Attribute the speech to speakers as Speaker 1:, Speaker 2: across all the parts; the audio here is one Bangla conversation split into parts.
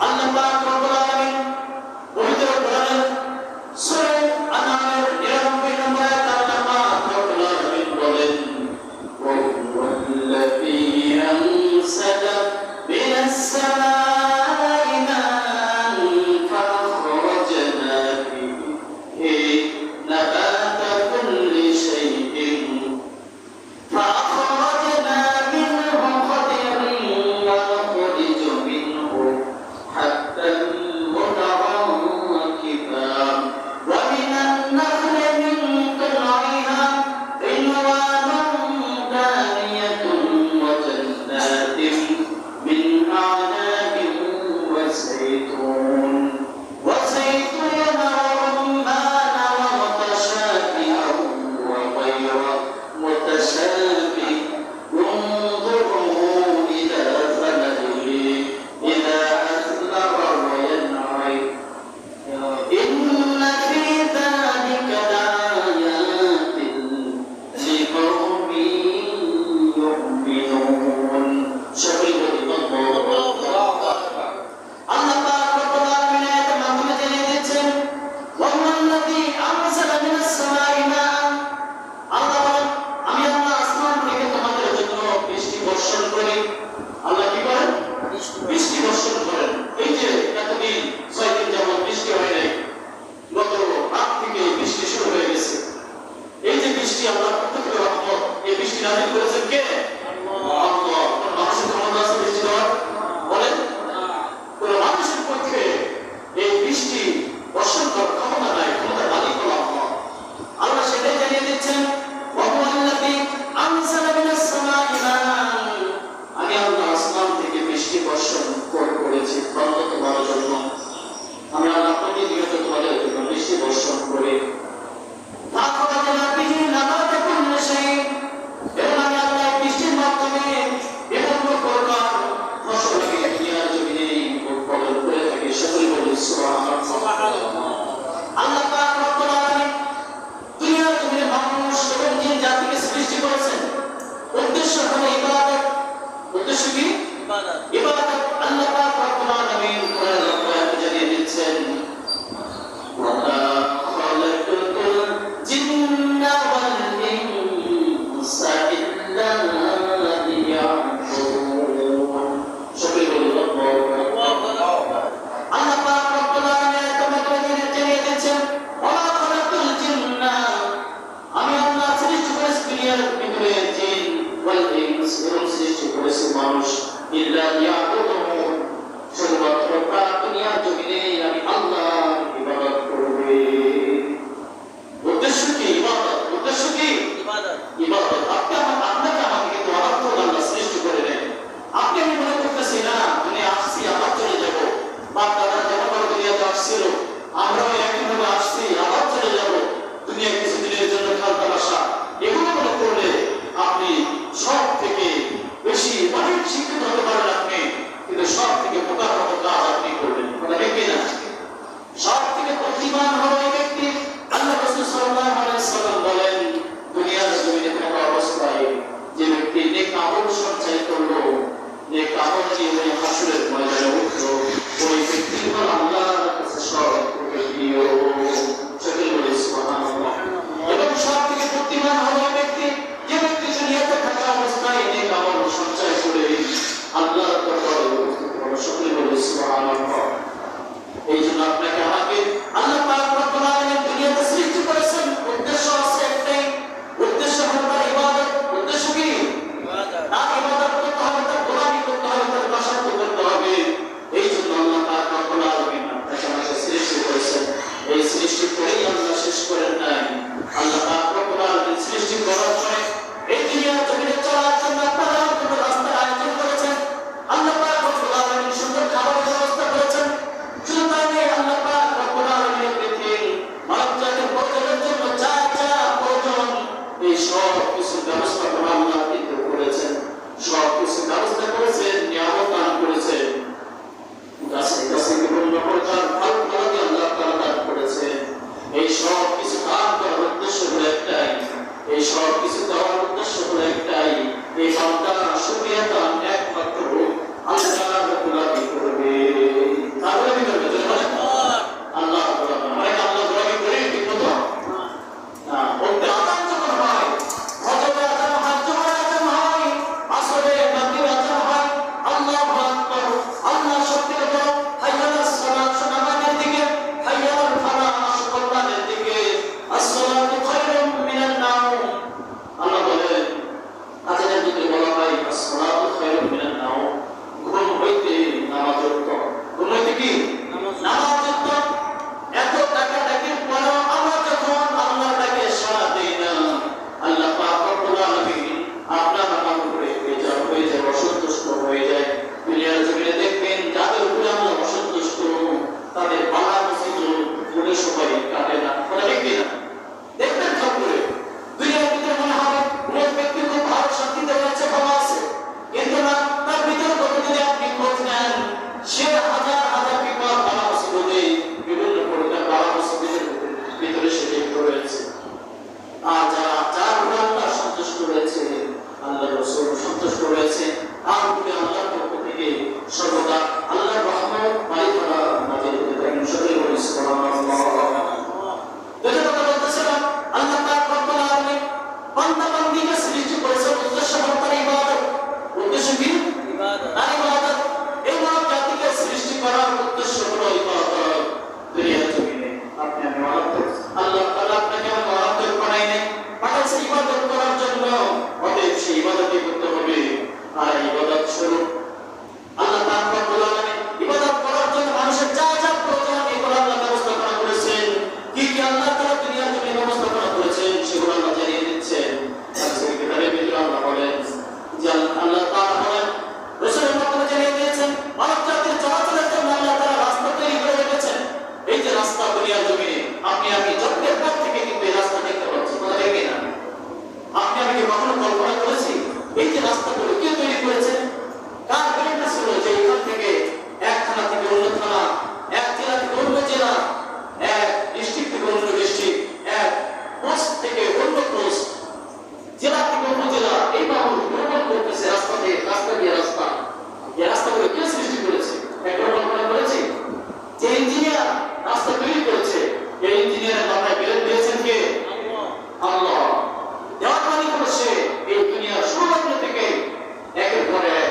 Speaker 1: আল্লাহ পাক রব্বুল আলামিন পবিত্র কোরআনের সূরা আন-নাহলের 99 নম্বর আয়াতে আল্লাহ পাক রব্বুল আলামিন বলেন ওয়াল্লাযী আনসালা মিনাস সামাই মা'আন ফাখরাজনা বিহি নাবাতা কুল্লি শাইইন فأخرجنا منه خضرا ونخرج منه حبا متراكبا ومن النخل من طلعها قنوان دانية وجنات من أعناب وزيتون ورمان ومتشابها وغير متشابه انظروا إلى ثمره إذا أثمر وينعي إن في ذلك لآيات لقوم يؤمنون شهد الله আল্লাহ পাক রব্বুল আলামিন আয়াতের মাধ্যমে জানিয়ে দিয়েছেন ওয়াল্লাযী আনজালা মিনাস সামাই মা'আন আল্লাহ বলেন আমি আল্লাহ আসমান থেকে তোমাদের জন্য বৃষ্টি বর্ষণ করি। আল্লাহ কি করেন? বৃষ্টি বর্ষণ করেন। এই যে এতদিন 6 দিন যাবত বৃষ্টি হয় নাই, গত রাত থেকে বৃষ্টি শুরু হয়ে গেছে। এই যে বৃষ্টি আল্লাহর পক্ষ থেকে রহমত, এই বৃষ্টি নাযিল করেছেন কে? আল্লাহ। কোন মানুষের ক্ষমতা আছে বৃষ্টি দেওয়ার? বলেন কোন মানুষের পক্ষে এই বৃষ্টি বর্ষণ করার ক্ষমতা নাই, ক্ষমতা মালিক হলো আল্লাহ। আল্লাহ সেটাই জানিয়ে দিচ্ছেন ওয়াল্লাযী আনজালা মিনাস সামাই মা'আন আমি আল্লাহ আসমান থেকে বৃষ্টি বর্ষণ করেছি তোমাদের জন্য। আমি আল্লাহ প্রতিনিয়ত তোমাদের জন্য বৃষ্টি বর্ষণ করে ফাখরাজনা বিহি নাবাতা কুল্লি শাইইন এবং আমি আল্লাহ বৃষ্টির মাধ্যমে বিভিন্ন প্রকার ফসলকে দুনিয়ার জমিনে উৎপাদন করে থাকি। সকলে বলি সুবহানাল্লাহ। আল্লাহ পাক রব্বুল আলামিন দুনিয়ার জমিনে মানুষ এবং জিন জাতিকে সৃষ্টি করেছেন, উদ্দেশ্য হলো ইবাদত। উদ্দেশ্য কি? ইবাদত। ইবাদত। আল্লাহ পাক রব্বুল আলামিন কোরআনের আয়াতে জানিয়ে দিচ্ছেন ওয়া মা খালাকাতুল জিন্না ওয়াল ইনসা ইল্লা লিয়াবুদুন। সকলে বলি আল্লাহু আকবার। আল্লাহ পাক রব্বুল আলামিন তোমাদের জানিয়ে দিচ্ছেন ওয়া মা খালাকাতুল জিন্না আমি আল্লাহ সৃষ্টি করেছি দুনিয়ার ভিতরে জিন ওয়াল ইনস এবং সৃষ্টি করেছি মানুষ ইল্লা লিয়াবুদুন শুধুমাত্র দুনিয়ার জমিনে আমি আল্লাহর ইবাদত করবে। উদ্দেশ্য কি? ইবাদত। উদ্দেশ্য কি? ইবাদত। ইবাদত। আপনাকে আমাকে কিন্তু আল্লাহ সৃষ্টি করে দেন। আপনি আমি মনে করতেছি না দুনিয়া আসছি আবার চলে যাব, বাপ দাদা যেমন দুনিয়াতে আসছিল আমরাও একইভাবে আসছি আবার চলে যাব, দুনিয়া কিছুদিনের জন্য খেলতে আসা, এগুলো মনে করলে আপনি সব থেকে বেশি অনেক শিক্ষিত হতে পারেন আপনি, কিন্তু সব থেকে বোকার মতো কাজ আপনি করবেন। কথা ঠিক না? সব থেকে বুদ্ধিমান হলো এই ব্যক্তি। আল্লাহ রাসূল সাল্লাল্লাহু আলাইহি ওয়াসাল্লাম বলেন দুনিয়ার জমিনে থাকা অবস্থায় যে ব্যক্তি নেক আমল সঞ্চয় করলো, নেক আমল দিয়ে ওই হাসরের ময়দানে উঠলো, ওই ব্যক্তি হলো আল্লাহর কাছে সবথেকে প্রিয়। সকলে বলি সুবহানাল্লাহ। এবং সব থেকে বুদ্ধিমান হলো ওই ব্যক্তি যে ব্যক্তি দুনিয়াতে থাকা অবস্থায় নেক আমল সঞ্চয় করে আল্লাহর দরবারে উপস্থিত হলো। সকলে বলি সুবহানাল্লাহ। এই জন্য আপনাকে আমাকে আল্লাহ পাক রব্বুল আলামিন দুনিয়াতে সৃষ্টি করেছেন, উদ্দেশ্য আছে একটাই, উদ্দেশ্য হলো তার ইবাদত। উদ্দেশ্য কি? ইবাদত। তার ইবাদত করতে হবে, তার গোলামি করতে হবে, তার দাসত্ব করতে হবে। এই জন্য আল্লাহ পাক রব্বুল আলামিন আপনাকে আমাকে সৃষ্টি করেছেন। এই সৃষ্টি করেই আল্লাহ শেষ করেন নাই। আল্লাহ পাক রব্বুল আলামিন সৃষ্টি করার পরে এই দুনিয়ার জমিনে চলার জন্য আপনারা কোনো রাস্তার আয়োজন করেছেন। আল্লাহ পাক রব্বুল আলামিন সুন্দর খাবারের ব্যবস্থা করেছেন। শুধু তাই নয়, আল্লাহ পাক রব্বুল আলামিন পৃথিবীর মানব জাতির প্রয়োজনের জন্য যা যা প্রয়োজন এই সব কিছুর ব্যবস্থা আল্লাহ কিন্তু করেছেন। সব কিছু ব্যবস্থা করেছেন, নিয়ামত দান করেছেন, গাছে গাছে বিভিন্ন প্রকার ফল ফলাদি আল্লাহ তাআলা দান করেছেন। এই সব কিছু দান করার উদ্দেশ্য হলো একটাই, এই সব কিছু দেওয়ার উদ্দেশ্য হলো একটাই, এই বান্দা শুকরিয়া দান একমাত্র আল্লাহ রাব্বুল আলামিন করবে। করুন। আল্লাহ পাক রব্বুল আলামিন ইবাদত করার জন্য মানুষের যা যা প্রয়োজন এগুলো আল্লাহ ব্যবস্থাপনা করেছেন। কি কি আল্লাহ তাআলা দুনিয়ার জন্য ব্যবস্থাপনা করেছেন সেগুলো আল্লাহ জানিয়ে দিচ্ছেন। আজকের কিতাবের ভিতরে আল্লাহ বলেন যে আল্লাহ তাআলা বলেন রাসূলের মাধ্যমে জানিয়ে দিয়েছেন মানব জাতির চলাচলের জন্য আল্লাহ তাআলা রাস্তা তৈরি করে রেখেছেন। এই যে রাস্তা দুনিয়ার জমিনে আপনি আমি জন্মের পর থেকে কিন্তু এই রাস্তা দেখতে পাচ্ছি, কথা দেখি না? আপনি আমি কি কখনো কল্পনা করেছি এই যে রাস্তাগুলো কে তৈরি করেছেন? কার প্রেরণা ছিল যে এখান থেকে এক থানা থেকে অন্য থানা, এক জেলা থেকে অন্য জেলা, এক ডিস্ট্রিক্ট থেকে অন্য ডিস্ট্রিক্ট, এক পোস্ট থেকে অন্য পোস্ট, জেলা থেকে অন্য জেলা, এইভাবে ভ্রমণ করতেছে রাস্তা দিয়ে রাস্তা। এই রাস্তাগুলো কে সৃষ্টি করেছে? একবার কল্পনা করেছি? যে ইঞ্জিনিয়ার রাস্তা তৈরি করেছে এই ইঞ্জিনিয়ারের মাথায় বেলুন দিয়েছেন কে? আল্লাহ। দেওয়ার মালিক হচ্ছে এই দুনিয়ার শুরু থেকে একের পর এক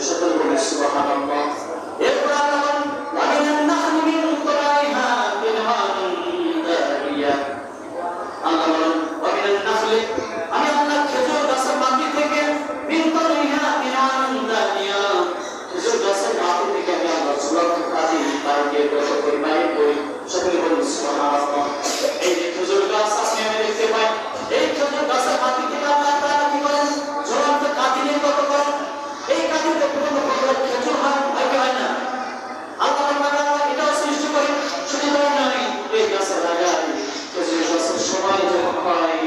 Speaker 1: সকল বলে সুবহানাল্লাহ। এরপর আল্লাহ বলেন ওয়া মিনান নাখলি মিন তুলাইহা কিনওয়ানুন দারিয়া। আল্লাহ বলেন ওয়া মিনান নাখলি, আমি আল্লাহ খেজুর গাছের মাটি থেকে মিন তুলাইহা কিনওয়ানুন দারিয়া, খেজুর গাছের মাটি থেকে আমি আল্লাহ ঝুলন্ত কাঠি তারকে কত পরিমাণে করি। সকল বলে সুবহানাল্লাহ। এই যে খেজুর গাছ আজকে আমি দেখতে পাই, এই খেজুর গাছের মাটি থেকে আল্লাহ তাআলা কি করেন, ঝুলন্ত কাঠি নির্গত করেন। এই কাঠিতে কোনো খেজুর হয় না। আল্লাহ এটাও সৃষ্টি করেন। শুধু তাই নয়, এই গাছের লাগাই খেজুর গাছের সময় যখন হয়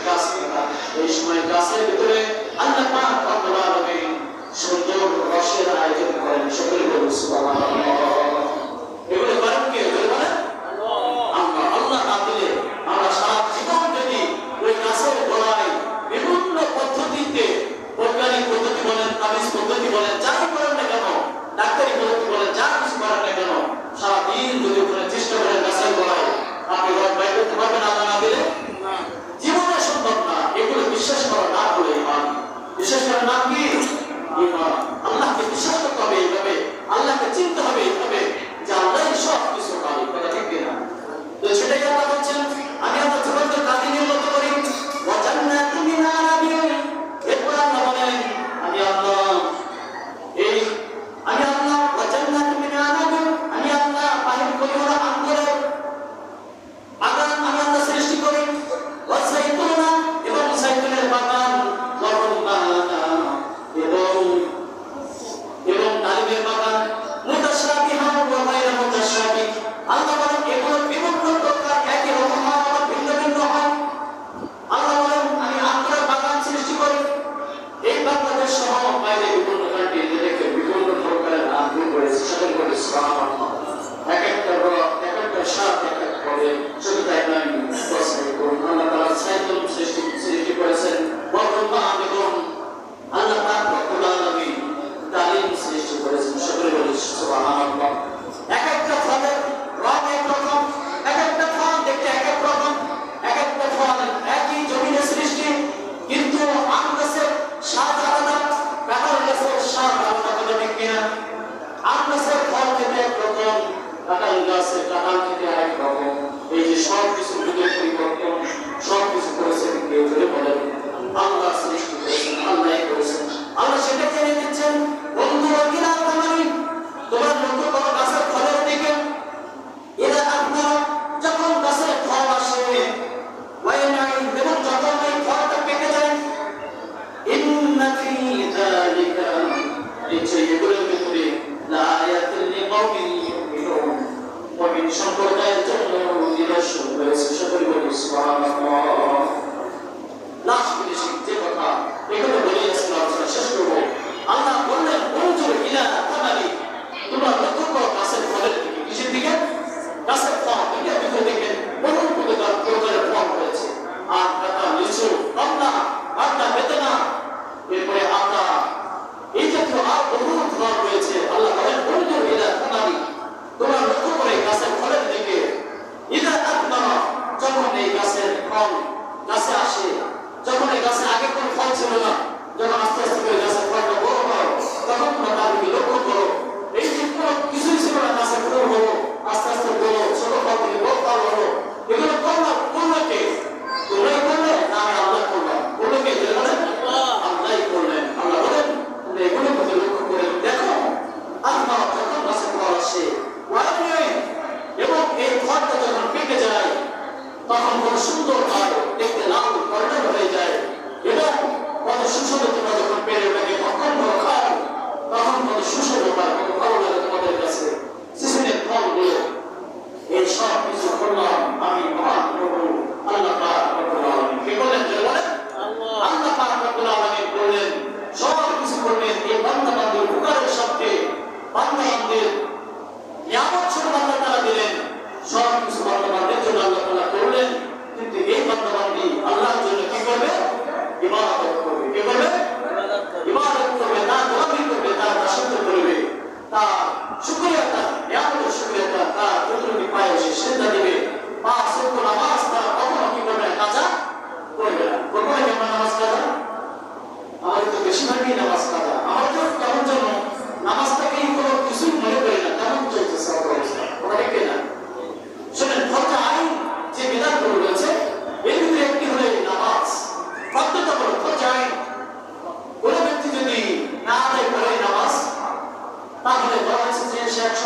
Speaker 1: গাছ কাটা, এই সময় গাছের ভিতরে আল্লাহ পাক রব্বুল আলামিন সুন্দর রসের আয়োজন করেন। সকলে বলুন সুবহানাল্লাহ। এগুলো করেন কে? বলেন আল্লাহ। আল্লাহ না দিলে আমরা সারা জীবন যদি ওই গাছের গোড়ায় বিভিন্ন পদ্ধতিতে, বৈজ্ঞানিক পদ্ধতি বলেন, তাবিজ পদ্ধতি বলেন, যাই করেন না কেন, ডাক্তারি পদ্ধতি বলেন, যা কিছু করেন না কেন, সারাদিন যদি ওখানে চেষ্টা করেন গাছের গোড়ায়, আপনি রড বাইর করতে পারবেন আল্লাহ না দিলে? জীবনে সম্ভব না। এগুলো বিশ্বাস করা না বলে ইমান। বিশ্বাস করার নাম কি? ইমান। আল্লাহকে বিশ্বাস করতে হবে এইভাবে, আল্লাহকে চিনতে হবে এইভাবে যে আল্লাহ সব কিছু পারে। কথা ঠিক কিনা? তো সেটাই আল্লাহ বলছেন, আমি আল্লাহ ঝুলন্ত কাঠি নির্গত করি। ওয়া জান্নাতুম মিন আনাবিন। এরপর আল্লাহ বলেন আমি আল্লাহ ওয়া জান্নাতুম মিন আনাবিন, আমি আল্লাহ বাহির করি ওরা আঙ্গুরের বাগান আমি আল্লাহ সৃষ্টি করি। ওয়া যাইতুনা, এবং যাইতুনের বাগান, ওয়া রুম্মানা, এবং ডালিমের বাগান, মুতাশাবিহান ওয়া গায়রা মুতাশাবিহ। আল্লাহ বলেন এগুলো বিভিন্ন প্রকার, একই রকম হয় আবার ভিন্ন ভিন্ন হয়। আল্লাহ বলেন আমি আঙ্গুরের বাগান সৃষ্টি করি। এই বাংলাদেশ সহ বাইরে বিভিন্ন কান্ট্রিতে দেখে বিভিন্ন প্রকারের আঙ্গুর করেছে। সকল করে সুবহানাল্লাহ। এক একটা রক, এক একটা স্বাদ, এক এক ফলে। শুধু তাই নয়, আল্লাহ তাআলা সাইতুল সৃষ্টি করেছেন। বর্তমান এবং আল্লাহ পাক রব্বুল আলামিন তালিম সৃষ্টি করেছেন। সকল করে সুবহানাল্লাহ। এক একটা ফলের রং এক রকম, এক একটা ফল দেখতে এক এক রকম, এক একটা ফল একই জমিনে সৃষ্টি, কিন্তু আম গাছের স্বাদ আলাদা, কাঁঠাল গাছের স্বাদ আলাদা। কথা ঠিক কিনা? আম গাছের ফল খেতে এক রকম, কাঁঠাল গাছের কাঁঠাল খেতে আরেক রকম। এই যে সব কিছু যুগের পরিবর্তন, সব কিছু করেছেন কেউ যদি বলেন আল্লাহ সৃষ্টি করেছেন, আল্লাহ করেছেন। আল্লাহ সেটা জেনে দিচ্ছেন। বন্ধু কিনা তোমারই তোমার লক্ষ্য করো গাছের ফলের দিকে। এরা আপনারা যখন গাছের ফল আসে, এবং যখন এই ফলটা পেকে যায়, ইন্না ফী যালিকা, নিশ্চয়ই এগুলোর ভিতরে লায়াতুল লিকাওমিন ইউমিনুন, মুমিন সম্প্রদায়ের জন্য নিদর্শন রয়েছে। সকলে বলি সুবহানাল্লাহ। লাস্ট ফিনিশিং যে কথা এগুলো বলে আসলাম, শেষ করবো। আল্লাহ বললেন উনজুর ইলা তামারি, তোমরা লক্ষ্য করো গাছের ফলের দিকে। কিসের দিকে? গাছের ফল। দুনিয়া ভিতরে দেখেন বহু প্রকারের ফল রয়েছে। আম, কাঁঠাল, লিচু, কমলা, আড্ডা, বেদানা, এরপরে আতা, এই জাতীয় আর বহু ফল রয়েছে। আল্লাহ বলেন উনজুর ইলা তামারি, তোমরা লক্ষ্য করে গাছের ফলের দিকে। ইদা আকবারা, যখন এই গাছের ফল গাছে আসে, যখন এই গাছে আগে কোনো ফল ছিল না, যখন আস্তে আস্তে করে গাছের ফলটা বড় হয়, তখন তোমরা তার দিকে লক্ষ্য করো। এই যে কোনো কিছুই ছিল না, গাছের ফুল হলো, আস্তে আস্তে বড়, ছোট ফল থেকে বড় ফল হলো। এগুলো করলো কে? তোমরাই করলে না আমি আল্লাহ করলাম? করলো কে? বলেন আল্লাহই করলেন। আল্লাহ বলেন তোমরা এগুলো প্রতি লক্ষ্য করে দেখো। আল্লাহ যখন গাছের ফল আসে এবং এই ফলটা যখন পেকে যায়, তখন কত সুন্দর হয়, দেখতে লাল কর্ণের হয়ে যায়, এবং কত সুস্বাদু। তোমরা যখন পেরে ওটাকে ভক্ষণ করো, খাও, তখন কত সুস্বাদু হয়, কত ভালো লাগে তোমাদের কাছে। সিজনের ফলগুলো, এই সব কিছু করলাম আমি মহান প্রভু আল্লাহ পাক রব্বুল আলামিন। কে বলেন? বলেন আল্লাহ পাক রব্বুল আলামিন বললেন, সব কিছু করলেন এই বান্দা-বান্দির উপকারের সাথে। বান্দা-বান্দির নিয়ামত স্বরূপ আল্লাহ তাআলা দিলেন, সব কিছু বান্দা-বান্দির জন্য আল্লাহ তাআলা করলেন। কিন্তু এই বান্দা-বান্দি আল্লাহর জন্য কি করবে? ইবাদত করবে। কি করবে? ইবাদত করবে, তার গোলামি করবে, তার দাসত্ব করবে, তার শুকরিয়া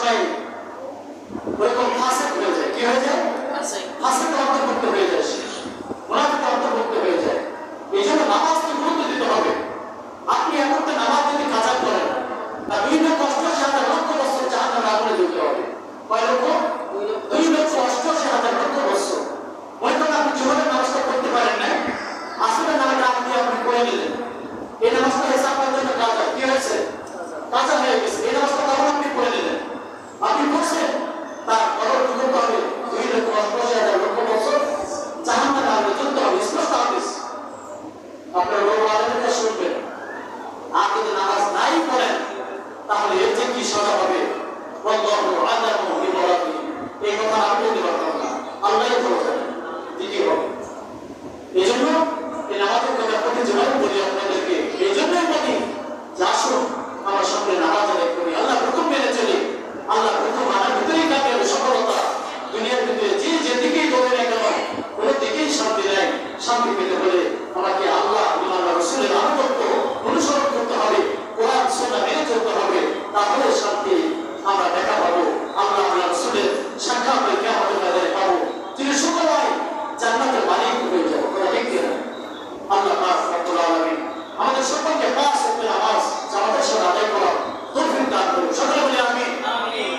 Speaker 1: সময় ওরকম ফাসেক হয়ে যায়। কি হয়ে যায়? ফাসেক অন্তর্ভুক্ত হয়ে যায়, মুনাফিক অন্তর্ভুক্ত হয়ে যায়। এই জন্য নামাজকে গুরুত্ব দিতে হবে। আপনি এখন নামাজ যদি কাজা করেন, তা 2,88,000 লক্ষ বছর জাহান্নামের আগুনে জ্বলতে হবে। কয় লক্ষ? 2,88,000 লক্ষ বছর। হয়তো আপনি জীবনের নামাজটা করতে পারেন না, আসলে নামাজ আপনি করে নিলেন, এই নামাজটা হিসাব করার জন্য কাজা কি হয়েছে? কাজা হয়ে গেছে। এই নামাজটা তখন আপনি করে নিলেন, আপনি করছেন, তার বড় যুবক হবে 2,88,000 লক্ষ বছর জাহান্নামের আগুনে জ্বলতে হবে। স্পষ্ট হাদিস, আপনার বড় আলেমের কাছে শুনবেন। আর যদি নামাজ নাই পড়েন, তাহলে এর যে কি সাজা হবে, আল্লাহু আ'লামু বিমুরাদিহি, এই কথা আমি বলতে পারতাম না, আল্লাহই ভালো জানেন কি কি হবে। এই জন্য এই নামাজের কথা প্রতি জীবন বলি আপনাদেরকে, এই জন্যই বলি যে আসুন আমরা সকলে নামাজ আদায় করি, আল্লাহ হুকুম মেনে চলি। আল্লাহ হুকুম মানার ভিতরেই থাকে সফলতা। দুনিয়ার ভিতরে যে যেদিকেই দৌড়ে না কেন, কোনো দিকেই শান্তি নেই। শান্তি পেতে হলে আমাকে আল্লাহ এবং রাসূলের আনুগত্য অনুসরণ করতে হবে, কোরআন সুন্নাহ মেনে চলতে হবে, তাহলে শান্তি আমরা দেখা পাবো। আল্লাহ এবং রাসূলের সাক্ষাৎ কিয়ামতের ময়দানে পাবো। তিনি সকলাই জান্নাতের মালিক হয়ে যাবো। কথা ঠিক কিনা? আল্লাহ পাক রব্বুল আলামিন আমাদের সকলকে পাঁচ ওয়াক্ত নামাজ জামাতের সাথে আদায় করার তৌফিক দান করুন। সকলে বলি আমিন। আমিন।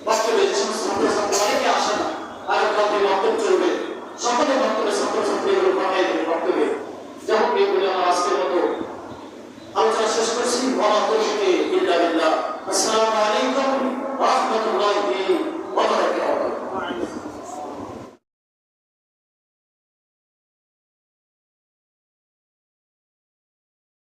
Speaker 1: বক্তব্যে যে সমস্ত ছাত্রছাত্রী অনেকে আসে না, আর কাউকে বক্তব্য চলবে, সকলে বক্তব্যে ছাত্রছাত্রীগুলো পাঠাই দেবে বক্তব্যে। যেমন এই বলে আমার আজকের মতো আলোচনা শেষ করছি।